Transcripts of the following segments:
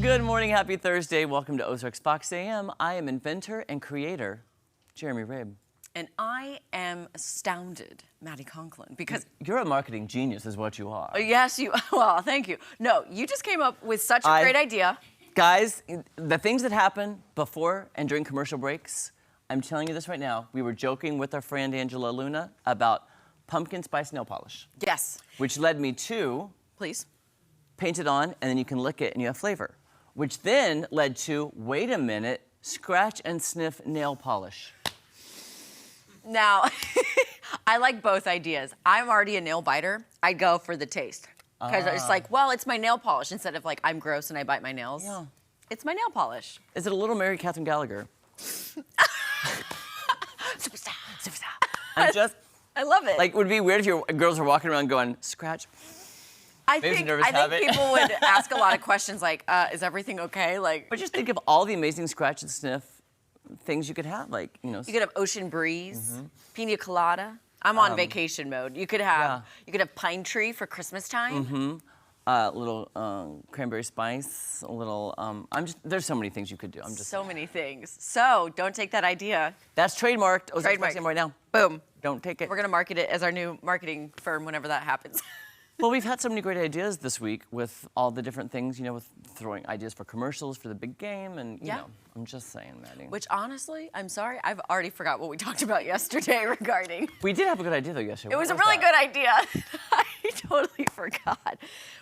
Good morning, happy Thursday. Welcome to Ozarks Fox AM. I am inventor and creator, Jeremy Rabe. And I am astounded, Maddie Conklin, because... You're a marketing genius is what you are. Yes, you... Well, thank you. No, you just came up with such a great idea. Guys, the things that happen before and during commercial breaks, I'm telling you this right now. We were joking with our friend Angela Luna about pumpkin spice nail polish. Yes. Which led me to... Please. Paint it on, and then you can lick it and you have flavor. Which then led to, wait a minute, scratch and sniff nail polish. Now, I like both ideas. I'm already a nail biter. I go for the taste. Because it's like, well, it's my nail polish instead of like, I'm gross and I bite my nails. Yeah. It's my nail polish. Is it a little Mary Catherine Gallagher? Superstar. I love it. Like, it would be weird if your girls were walking around going, scratch. I think people would ask a lot of questions like, is everything okay? Like, but just think of all the amazing scratch and sniff things you could have, like, you know. You could have ocean breeze, pina colada. I'm on vacation mode. You could have pine tree for Christmas time. Little cranberry spice, a little, there's so many things you could do. So many things. So don't take that idea. That's trademarked. Trademarked right now. Boom. Don't take it. We're gonna market it as our new marketing firm whenever that happens. Well, we've had so many great ideas this week with all the different things, you know, with throwing ideas for commercials for the big game, and you know, I'm just saying, Maddie. Which honestly, I'm sorry, I've already forgot what we talked about yesterday regarding. We did have a good idea though yesterday. It was a really good idea. I totally forgot.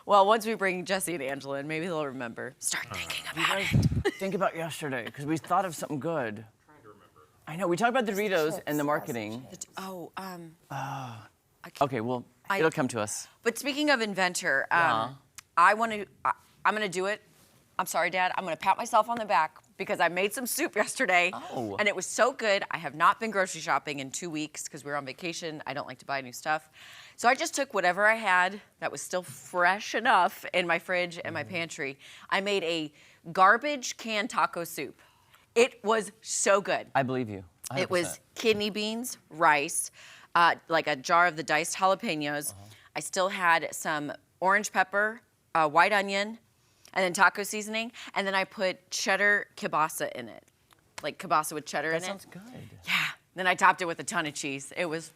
Well, once we bring Jesse and Angela in, maybe they'll remember. Start thinking about it. Think about yesterday, because we thought of something good. I'm trying to remember. I know, we talked about the Doritos and the marketing. Okay, well, it'll come to us. But speaking of inventor, I'm gonna do it. I'm sorry, Dad. I'm gonna pat myself on the back because I made some soup yesterday, and it was so good. I have not been grocery shopping in 2 weeks because we were on vacation. I don't like to buy new stuff. So I just took whatever I had that was still fresh enough in my fridge and my pantry. I made a garbage can taco soup. It was so good. I believe you. 100%. It was kidney beans, rice, like a jar of the diced jalapenos. I still had some orange pepper, white onion, and then taco seasoning. And then I put cheddar kielbasa in it, like kielbasa with cheddar in it. That sounds good. Yeah. Then I topped it with a ton of cheese. It was,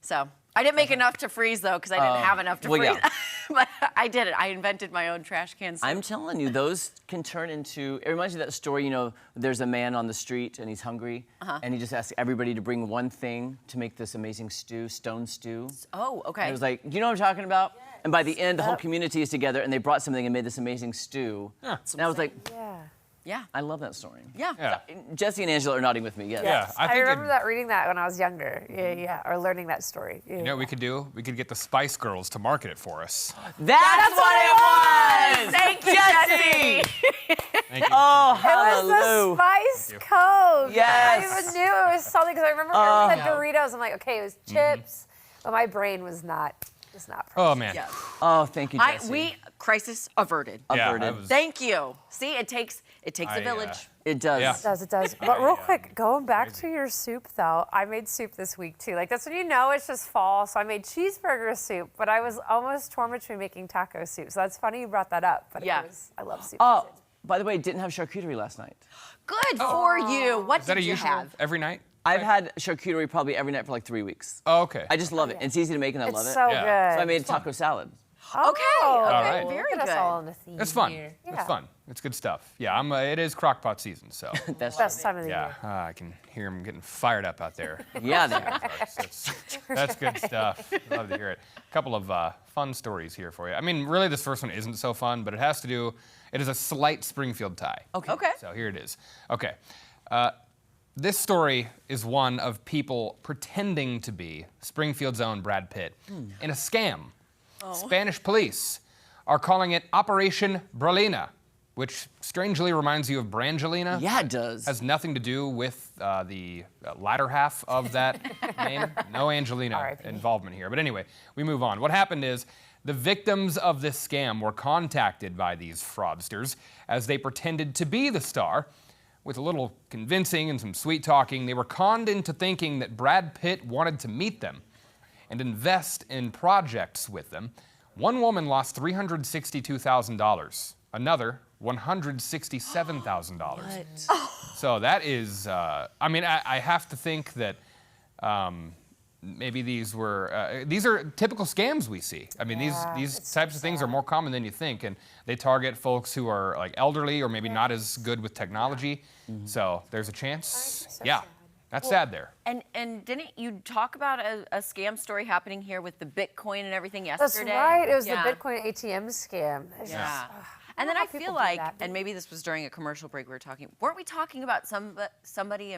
so. I didn't make enough to freeze though, because I didn't have enough to freeze. Yeah. But I did it. I invented my own trash can soup. I'm telling you, those can turn into, it reminds me of that story, you know, there's a man on the street and he's hungry, and he just asks everybody to bring one thing to make this amazing stew, stone stew. Oh, okay. And it was like, do you know what I'm talking about? Yes. And by the end, the whole community is together and they brought something and made this amazing stew. Yeah. And I was like, yeah. I love that story. Yeah. So, Jesse and Angela are nodding with me, yes. Yeah, I remember that reading that when I was younger. Yeah, or learning that story. Yeah. You know what we could do? We could get the Spice Girls to market it for us. That's what it was! Thank you, Jesse! Thank you. Oh, It was the Spice Code. Yes. I even knew it was something because I remember when I said Doritos. I'm like, okay, it was chips, but my brain was not. Oh man. Yeah. Oh, thank you, Jesse. Crisis averted. Averted. Thank you. See, it takes a village. It does. Yeah. It does. But real quick, going back to your soup though, I made soup this week too. Like that's when you know it's just fall. So I made cheeseburger soup, but I was almost torn between making taco soup. So that's funny you brought that up. But I love soup. Oh, by the way, didn't have charcuterie last night. Good for you. What did you have? Every night? I've had charcuterie probably every night for like 3 weeks. Oh, okay. I just love it. It's easy to make and I love it. It's so good. So I made a taco salad. Okay, right. very Get good. us all on the theme It's fun. here. It's fun. It's good stuff. Yeah, it is crockpot season, so. That's Best time of the yeah, year. I can hear them getting fired up out there. Yeah, they are. That's good stuff. Love to hear it. A couple of fun stories here for you. I mean, really, this first one isn't so fun, but it is a slight Springfield tie. Okay. So here it is. Okay. This story is one of people pretending to be Springfield's own Brad Pitt in a scam. Spanish police are calling it Operation Bralina, which strangely reminds you of Brangelina. Yeah, it does. Has nothing to do with the latter half of that name. No Angelina involvement here. But anyway, we move on. What happened is the victims of this scam were contacted by these fraudsters as they pretended to be the star. With a little convincing and some sweet talking, they were conned into thinking that Brad Pitt wanted to meet them and invest in projects with them. One woman lost $362,000. Another $167,000. So that is, I mean, I have to think that maybe these are typical scams we see. I mean, these types of things are more common than you think, and they target folks who are like elderly or maybe not as good with technology. So there's a chance. Yeah, that's sad there. And didn't you talk about a scam story happening here with the Bitcoin and everything yesterday? That's right. It was the Bitcoin ATM scam. It's Yeah. just, And then I people feel do like, that. and maybe this was during a commercial break weren't we talking about somebody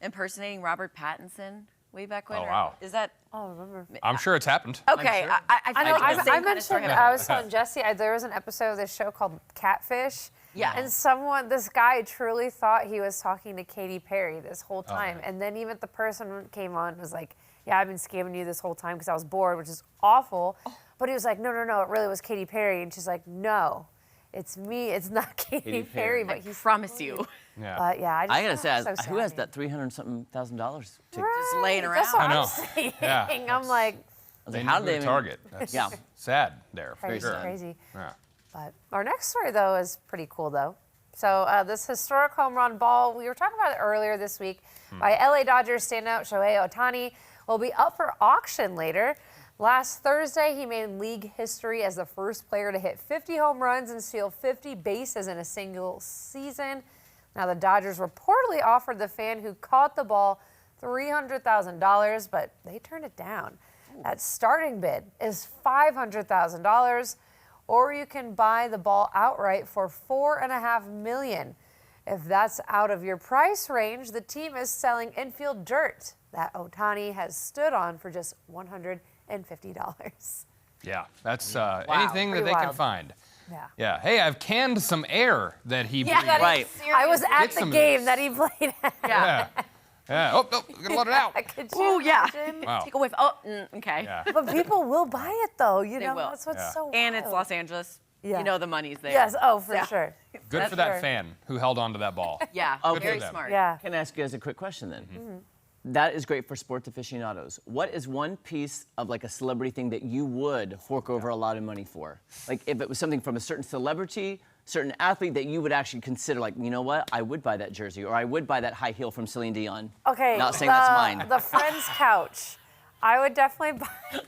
impersonating Robert Pattinson way back when? Oh, or wow. Is that? Oh, remember. I'm sure it's happened. Okay, sure. I know. feel the same I kind of mentioned. story I was telling Jesse there was an episode of this show called Catfish. Yeah. And this guy truly thought he was talking to Katy Perry this whole time, and then even the person came on and was like, "Yeah, I've been scamming you this whole time because I was bored," which is awful. But he was like, "No, it really was Katy Perry," and she's like, "No, it's me. It's not Katy Perry." But he promise you. Yeah. But yeah, I gotta say, so who has sad. that $300-something thousand dollars? Just laying around. That's what I know. I'm saying. Yeah, I'm like, They How knew did the they target? That's Yeah. sad there. For crazy, sure. crazy. Yeah. But our next story, though, is pretty cool, though. So this historic home run ball, we were talking about it earlier this week, by LA Dodgers standout Shohei Ohtani, will be up for auction later. Last Thursday, he made league history as the first player to hit 50 home runs and steal 50 bases in a single season. Now, the Dodgers reportedly offered the fan who caught the ball $300,000, but they turned it down. That starting bid is $500,000, or you can buy the ball outright for $4.5 million. If that's out of your price range, the team is selling infield dirt that Ohtani has stood on for just $150. Yeah, that's anything that Pretty they can wild. find. Yeah. Yeah. Hey, I've canned some air that he breathed. Right. I was at Get the some of game this. that he played at. Yeah. Yeah. Oh, gotta let it out. Could Oh you yeah. imagine? Wow. Take a whiff. Oh, okay. Yeah. But people will buy it, though. You They know, will. that's what's Yeah. so wild. And it's Los Angeles. Yeah. You know the money's there. Yes, oh, for Yeah. sure. Good That's for that fair. fan who held on to that ball. Yeah. Okay. Very for them. smart. Yeah. Can I ask you guys a quick question then? That is great for sports aficionados. What is one piece of like a celebrity thing that you would fork over a lot of money for? Like if it was something from a certain celebrity, certain athlete that you would actually consider like, you know what, I would buy that jersey or I would buy that high heel from Celine Dion. Okay. Not saying that's mine. The Friends couch. I would definitely buy.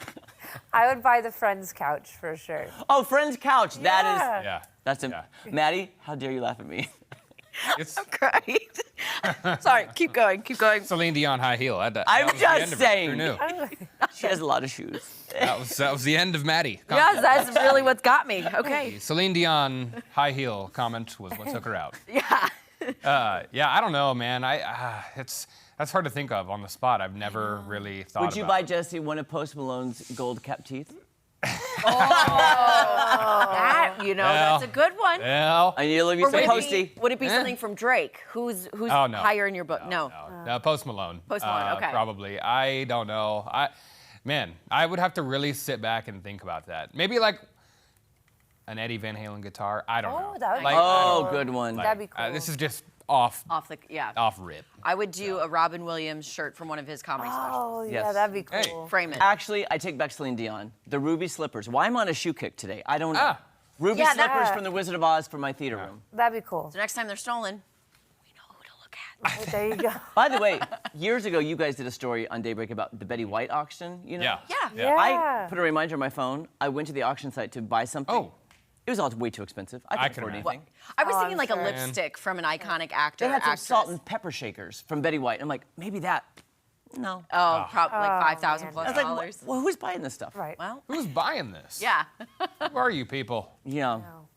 I would buy the Friends couch for sure. Oh, Friends couch. That is. Yeah. Yeah. That's Yeah. Maddie, how dare you laugh at me? It's Great. Sorry. Keep going. Keep going. Celine Dion high heel. I'm was the end just of it. saying. Who knew? She has a lot of shoes. That was the end of Maddie. Yes, that's really what's got me. Okay. Celine Dion high heel comment was what took her out. Yeah. Yeah, I don't know, man. That's hard to think of on the spot. I've never really thought Would you about buy it. Jesse one of Post Malone's gold capped teeth? That, that's a good one. Well, I need to look you Or some would posty. it be something from Drake? Who's Oh, no. higher in your book? No. No, Post Malone. Post Malone, okay. Probably. I don't know. I would have to really sit back and think about that. Maybe like an Eddie Van Halen guitar. I don't know. Oh, that would be Like, cool. I don't Oh, know. good one. That'd be cool. This is just off Yeah. rip. I would do a Robin Williams shirt from one of his comedy specials. Oh, yeah, Yes. that'd be Hey. cool. Frame it. Actually, I take back Celine Dion. The ruby slippers. Why am I on a shoe kick today? I don't know. Ah. Ruby Yeah, slippers that- from the Wizard of Oz for my theater room. That'd be cool. So next time they're stolen, we know who to look at. Oh, there you go. By the way, years ago, you guys did a story on Daybreak about the Betty White auction. You know? Yeah. Yeah. Yeah. I put a reminder on my phone. I went to the auction site to buy something. Oh. It was all way too expensive. I I couldn't can afford imagine. anything. I was Oh, thinking I'm like sure. a lipstick from an iconic actor. They had some actress. salt and pepper shakers from Betty White. I'm like, maybe that. No. Oh, probably like 5,000 man. plus I was like, dollars. well, who's buying this stuff? Right. Well, Who's buying this? yeah. Who are you people? Yeah. No.